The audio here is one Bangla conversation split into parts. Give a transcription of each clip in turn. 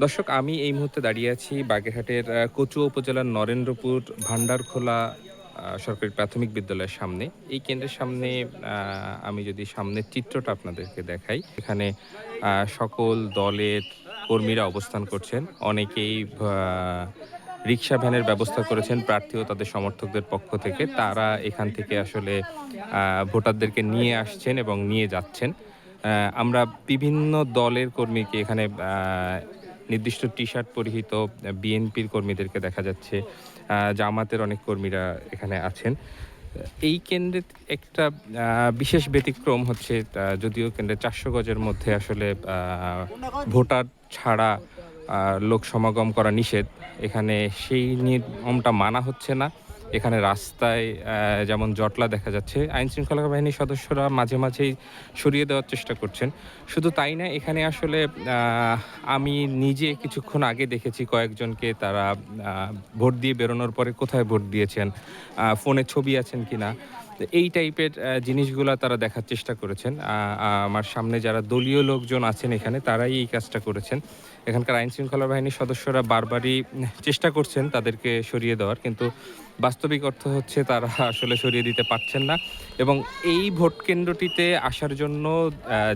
দর্শক, আমি এই মুহূর্তে দাঁড়িয়ে আছি বাগেরহাটের কচুয়া উপজেলার নরেন্দ্রপুর ভান্ডারখোলা সরকারি প্রাথমিক বিদ্যালয়ের সামনে। এই কেন্দ্রের সামনে আমি যদি সামনের চিত্রটা আপনাদেরকে দেখাই, এখানে সকল দলের কর্মীরা অবস্থান করছেন। অনেকেই রিক্সা ভ্যানের ব্যবস্থা করেছেন প্রার্থী ও তাদের সমর্থকদের পক্ষ থেকে। তারা এখান থেকে আসলে ভোটারদেরকে নিয়ে আসছেন এবং নিয়ে যাচ্ছেন। আমরা বিভিন্ন দলের কর্মীকে এখানে নির্দিষ্ট টি-শার্ট পরিহিত বিএনপির কর্মীদেরকে দেখা যাচ্ছে। জামাতের অনেক কর্মীরা এখানে আছেন। এই কেন্দ্রের একটা বিশেষ ব্যতিক্রম হচ্ছে, যদিও কেন্দ্রে ৪০০ গজের মধ্যে আসলে ভোটার ছাড়া লোক সমাগম করা নিষেধ। এখানে সেই নিয়মটা মানা হচ্ছে না। এখানে রাস্তায় যেমন জটলা দেখা যাচ্ছে, আইনশৃঙ্খলা বাহিনীর সদস্যরা মাঝে মাঝেই সরিয়ে দেওয়ার চেষ্টা করছেন। শুধু তাই না, এখানে আসলে আমি নিজে কিছুক্ষণ আগে দেখেছি কয়েকজনকে, তারা ভোট দিয়ে বেরোনোর পরে কোথায় ভোট দিয়েছেন, ফোনে ছবি আছেন কিনা, তো এই টাইপের জিনিসগুলা তারা দেখার চেষ্টা করেছেন। আমার সামনে যারা দলীয় লোকজন আছেন এখানে, তারাই এই কাজটা করেছেন। এখানকার আইনশৃঙ্খলা বাহিনীর সদস্যরা বারবারই চেষ্টা করছেন তাদেরকে সরিয়ে দেওয়ার, কিন্তু বাস্তবিক অর্থ হচ্ছে তারা আসলে সরিয়ে দিতে পারছেন না। এবং এই ভোট কেন্দ্রটিতে আসার জন্য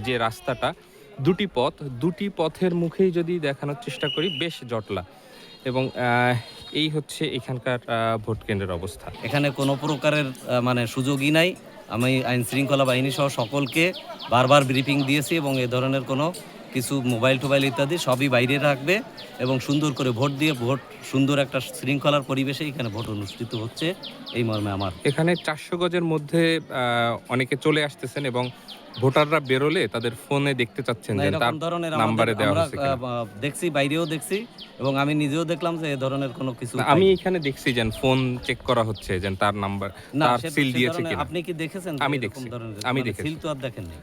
যে রাস্তাটা, দুটি পথের মুখেই যদি দেখানোর চেষ্টা করি, বেশ জটলা। এবং এই হচ্ছে এখানকার ভোট কেন্দ্রের অবস্থা। এখানে কোনো প্রকারের মানে সুযোগই নাই। আমি আইন শৃঙ্খলা বাহিনী সহ সকলকে বারবার ব্রিফিং দিয়েছি এবং এ ধরনের কোনো কিছু মোবাইল টোবাইল ইত্যাদি সবই বাইরে রাখবে এবং সুন্দর করে ভোট দিয়ে সুন্দর একটা শৃঙ্খলার পরিবেশে এখানে ভোট অনুষ্ঠিত হচ্ছে, এই মর্মে আমার। এখানে ৪০০ গজের মধ্যে অনেকে চলে আসতেছেন এবং ভোটাররা বেরোলে তাদের ফোনে দেখতে চাচ্ছেন যে তার ধরনের নাম্বারে দেওয়া হয়েছে কিনা। দেখছি, বাইরেও দেখছি এবং আমি নিজেও দেখলাম যে এ ধরনের কোনো কিছু আমি এখানে দেখছি যে ফোন চেক করা হচ্ছে যে তার নাম্বার, তার সিল দিয়েছে কিনা। আপনি কি দেখেছেন? আমি দেখছি, আমি দেখেছি। সিল তো আর দেখেননি।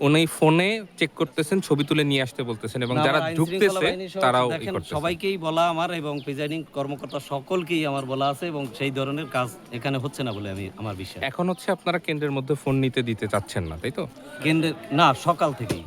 উনি ফোনে চেক করতেছেন, ছবি তুলে নিয়ে আসতে বলতেছেন এবং যারা ঢুকতেছে তারাও সবাইকেই বলা আমার এবং প্রিজাইডিং কর্মকর্তা সকলকেই আমার বলা আছে এবং সেই ধরনের কাজ এখানে হচ্ছে না বলে আমার বিশ্বাস। এখন হচ্ছে আপনারা কেন্দ্রের মধ্যে ফোন দিতে চাচ্ছেন না, তাই তো? কেন্দ্রের না, সকাল থেকেই